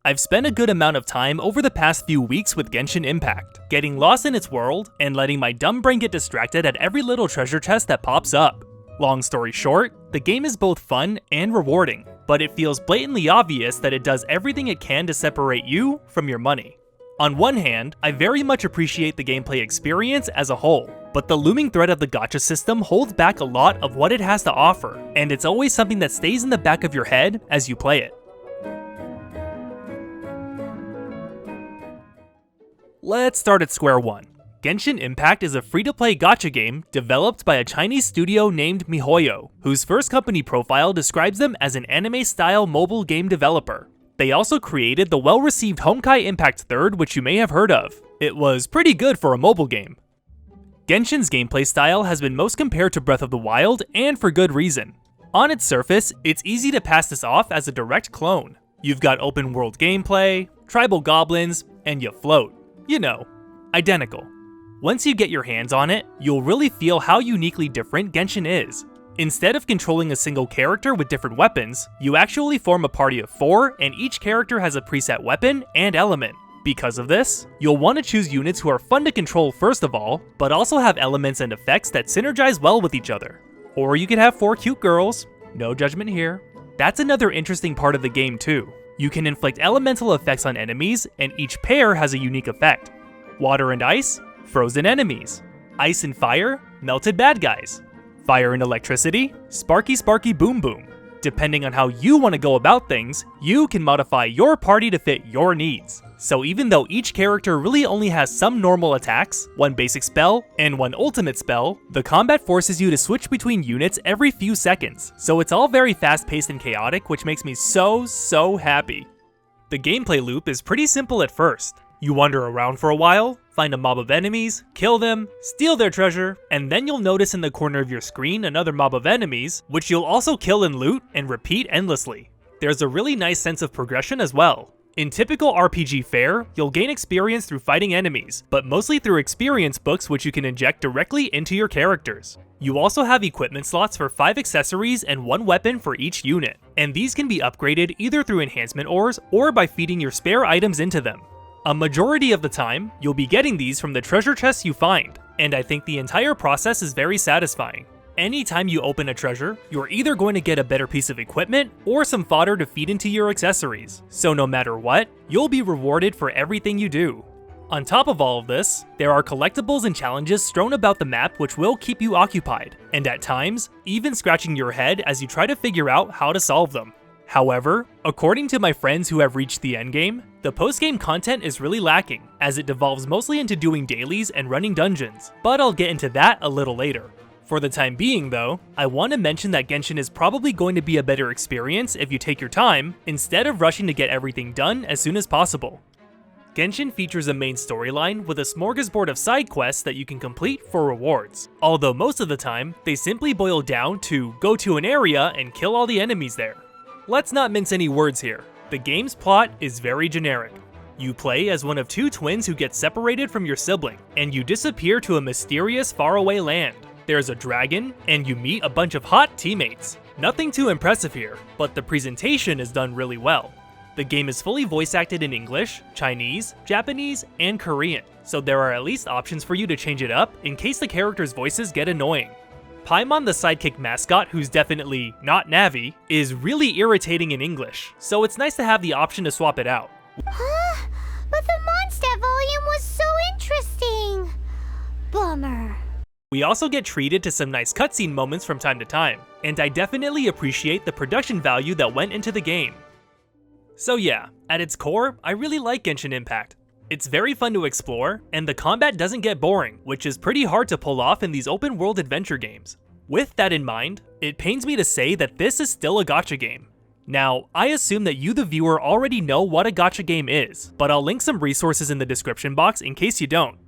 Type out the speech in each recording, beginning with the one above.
I've spent a good amount of time over the past few weeks with Genshin Impact, getting lost in its world and letting my dumb brain get distracted at every little treasure chest that pops up. Long story short, the game is both fun and rewarding, but it feels blatantly obvious that it does everything it can to separate you from your money. On one hand, I very much appreciate the gameplay experience as a whole, but the looming threat of the gacha system holds back a lot of what it has to offer, and it's always something that stays in the back of your head as you play it. Let's start at square one. Genshin Impact is a free-to-play gacha game developed by a Chinese studio named MiHoYo, whose first company profile describes them as an anime-style mobile game developer. They also created the well-received Honkai Impact 3rd, which you may have heard of. It was pretty good for a mobile game. Genshin's gameplay style has been most compared to Breath of the Wild, and for good reason. On its surface, it's easy to pass this off as a direct clone. You've got open world gameplay, tribal goblins, and you float. You know, identical. Once you get your hands on it, you'll really feel how uniquely different Genshin is. Instead of controlling a single character with different weapons, you actually form a party of 4 and each character has a preset weapon and element. Because of this, you'll want to choose units who are fun to control first of all, but also have elements and effects that synergize well with each other. Or you could have 4 cute girls, no judgment here. That's another interesting part of the game too. You can inflict elemental effects on enemies, and each pair has a unique effect. Water and ice, frozen enemies. Ice and fire, melted bad guys. Fire and electricity, sparky sparky boom boom. Depending on how you want to go about things, you can modify your party to fit your needs. So even though each character really only has some normal attacks, one basic spell, and one ultimate spell, the combat forces you to switch between units every few seconds, so it's all very fast-paced and chaotic, which makes me so happy. The gameplay loop is pretty simple at first. You wander around for a while, find a mob of enemies, kill them, steal their treasure, and then you'll notice in the corner of your screen another mob of enemies, which you'll also kill and loot, and repeat endlessly. There's a really nice sense of progression as well. In typical RPG fare, you'll gain experience through fighting enemies, but mostly through experience books which you can inject directly into your characters. You also have equipment slots for 5 accessories and 1 weapon for each unit, and these can be upgraded either through enhancement ores or by feeding your spare items into them. A majority of the time, you'll be getting these from the treasure chests you find, and I think the entire process is very satisfying. Anytime you open a treasure, you're either going to get a better piece of equipment or some fodder to feed into your accessories, so no matter what, you'll be rewarded for everything you do. On top of all of this, there are collectibles and challenges strewn about the map which will keep you occupied, and at times, even scratching your head as you try to figure out how to solve them. However, according to my friends who have reached the endgame, the post-game content is really lacking, as it devolves mostly into doing dailies and running dungeons, but I'll get into that a little later. For the time being though, I want to mention that Genshin is probably going to be a better experience if you take your time, instead of rushing to get everything done as soon as possible. Genshin features a main storyline with a smorgasbord of side quests that you can complete for rewards, although most of the time, they simply boil down to go to an area and kill all the enemies there. Let's not mince any words here. The game's plot is very generic. You play as one of 2 twins who get separated from your sibling, and you disappear to a mysterious faraway land. There's a dragon, and you meet a bunch of hot teammates. Nothing too impressive here, but the presentation is done really well. The game is fully voice acted in English, Chinese, Japanese, and Korean, so there are at least options for you to change it up in case the characters' voices get annoying. Paimon, the sidekick mascot, who's definitely not Navi, is really irritating in English, so it's nice to have the option to swap it out. Huh? But the Mondstadt volume was so interesting! Bummer. We also get treated to some nice cutscene moments from time to time, and I definitely appreciate the production value that went into the game. So yeah, at its core, I really like Genshin Impact. It's very fun to explore, and the combat doesn't get boring, which is pretty hard to pull off in these open world adventure games. With that in mind, it pains me to say that this is still a gacha game. Now, I assume that you the viewer already know what a gacha game is, but I'll link some resources in the description box in case you don't.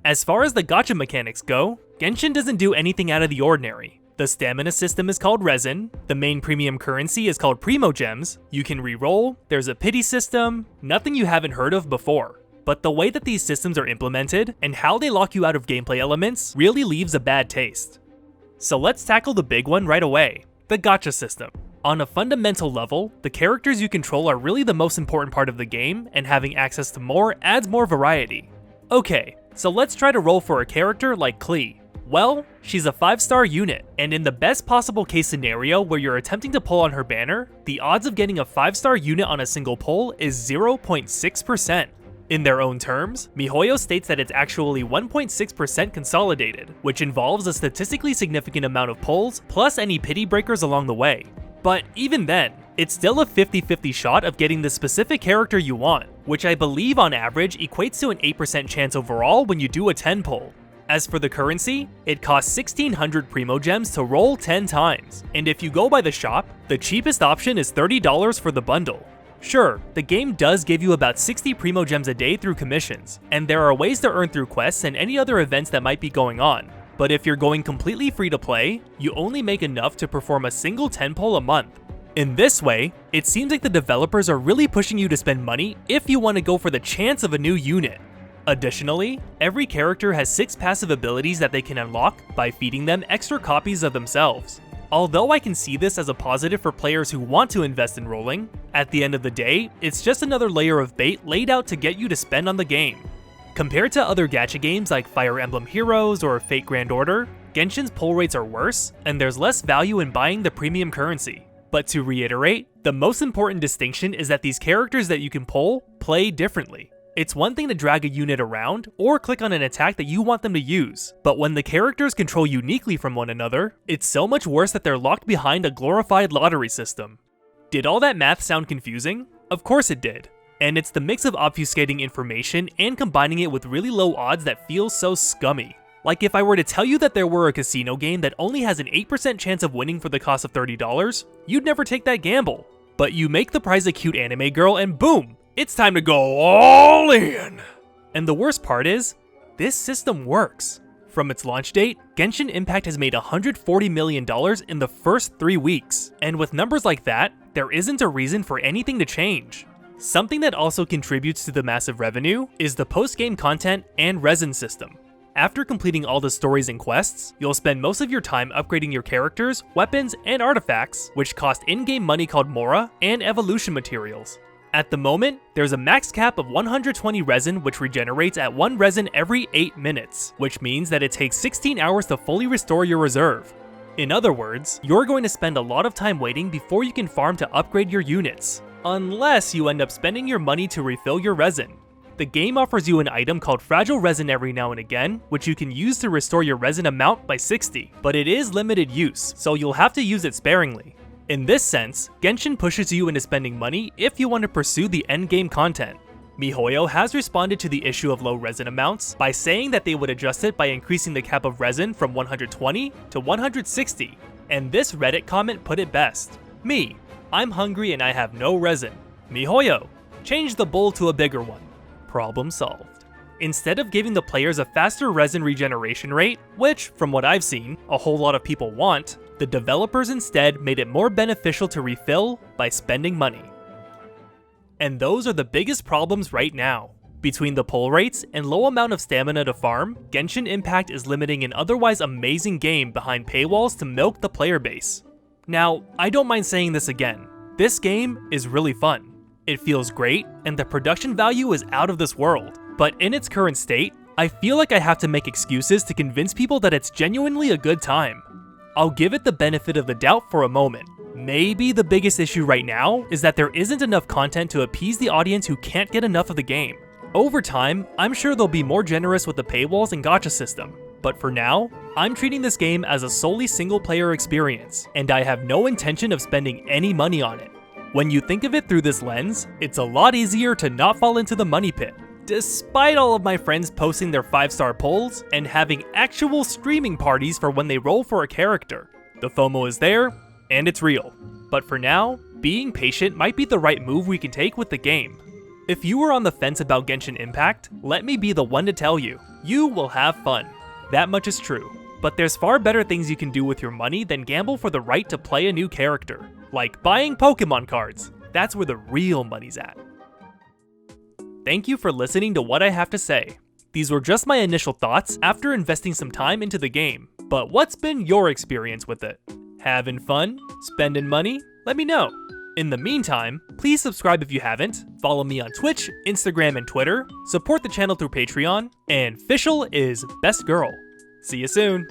As far as the gacha mechanics go, Genshin doesn't do anything out of the ordinary. The stamina system is called resin, the main premium currency is called primo gems, you can reroll, there's a pity system, nothing you haven't heard of before. But the way that these systems are implemented, and how they lock you out of gameplay elements, really leaves a bad taste. So let's tackle the big one right away, the gacha system. On a fundamental level, the characters you control are really the most important part of the game, and having access to more adds more variety. Okay, so let's try to roll for a character like Klee. Well, she's a 5-star unit, and in the best possible case scenario where you're attempting to pull on her banner, the odds of getting a 5-star unit on a single pull is 0.6%. In their own terms, MiHoYo states that it's actually 1.6% consolidated, which involves a statistically significant amount of pulls plus any pity breakers along the way. But even then, it's still a 50-50 shot of getting the specific character you want, which I believe on average equates to an 8% chance overall when you do a 10 pull. As for the currency, it costs 1600 Primo Gems to roll 10 times, and if you go by the shop, the cheapest option is $30 for the bundle. Sure, the game does give you about 60 Primo Gems a day through commissions, and there are ways to earn through quests and any other events that might be going on. But if you're going completely free to play, you only make enough to perform a single 10 pull a month. In this way, it seems like the developers are really pushing you to spend money if you want to go for the chance of a new unit. Additionally, every character has 6 passive abilities that they can unlock by feeding them extra copies of themselves. Although I can see this as a positive for players who want to invest in rolling, at the end of the day, it's just another layer of bait laid out to get you to spend on the game. Compared to other gacha games like Fire Emblem Heroes or Fate Grand Order, Genshin's pull rates are worse, and there's less value in buying the premium currency. But to reiterate, the most important distinction is that these characters that you can pull play differently. It's one thing to drag a unit around or click on an attack that you want them to use, but when the characters control uniquely from one another, it's so much worse that they're locked behind a glorified lottery system. Did all that math sound confusing? Of course it did. And it's the mix of obfuscating information and combining it with really low odds that feels so scummy. Like if I were to tell you that there were a casino game that only has an 8% chance of winning for the cost of $30, you'd never take that gamble. But you make the prize a cute anime girl and boom, it's time to go all in! And the worst part is, this system works. From its launch date, Genshin Impact has made $140 million in the first 3 weeks. And with numbers like that, there isn't a reason for anything to change. Something that also contributes to the massive revenue is the post-game content and resin system. After completing all the stories and quests, you'll spend most of your time upgrading your characters, weapons, and artifacts, which cost in-game money called Mora and evolution materials. At the moment, there's a max cap of 120 resin which regenerates at 1 resin every 8 minutes, which means that it takes 16 hours to fully restore your reserve. In other words, you're going to spend a lot of time waiting before you can farm to upgrade your units. Unless you end up spending your money to refill your resin. The game offers you an item called Fragile Resin every now and again, which you can use to restore your resin amount by 60, but it is limited use, so you'll have to use it sparingly. In this sense, Genshin pushes you into spending money if you want to pursue the endgame content. MiHoYo has responded to the issue of low resin amounts by saying that they would adjust it by increasing the cap of resin from 120 to 160, and this Reddit comment put it best. Me, I'm hungry and I have no resin. MiHoYo, change the bowl to a bigger one. Problem solved. Instead of giving the players a faster resin regeneration rate, which, from what I've seen, a whole lot of people want, the developers instead made it more beneficial to refill by spending money. And those are the biggest problems right now. Between the pull rates and low amount of stamina to farm, Genshin Impact is limiting an otherwise amazing game behind paywalls to milk the player base. Now, I don't mind saying this again, this game is really fun. It feels great, and the production value is out of this world, but in its current state, I feel like I have to make excuses to convince people that it's genuinely a good time. I'll give it the benefit of the doubt for a moment. Maybe the biggest issue right now is that there isn't enough content to appease the audience who can't get enough of the game. Over time, I'm sure they'll be more generous with the paywalls and gacha system, but for now, I'm treating this game as a solely single-player experience, and I have no intention of spending any money on it. When you think of it through this lens, it's a lot easier to not fall into the money pit. Despite all of my friends posting their 5-star pulls and having actual streaming parties for when they roll for a character. The FOMO is there, and it's real. But for now, being patient might be the right move we can take with the game. If you were on the fence about Genshin Impact, let me be the one to tell you, you will have fun. That much is true. But there's far better things you can do with your money than gamble for the right to play a new character. Like buying Pokemon cards. That's where the real money's at. Thank you for listening to what I have to say. These were just my initial thoughts after investing some time into the game. But what's been your experience with it? Having fun? Spending money? Let me know. In the meantime, please subscribe if you haven't, follow me on Twitch, Instagram, and Twitter, support the channel through Patreon, and Fischl is best girl. See you soon!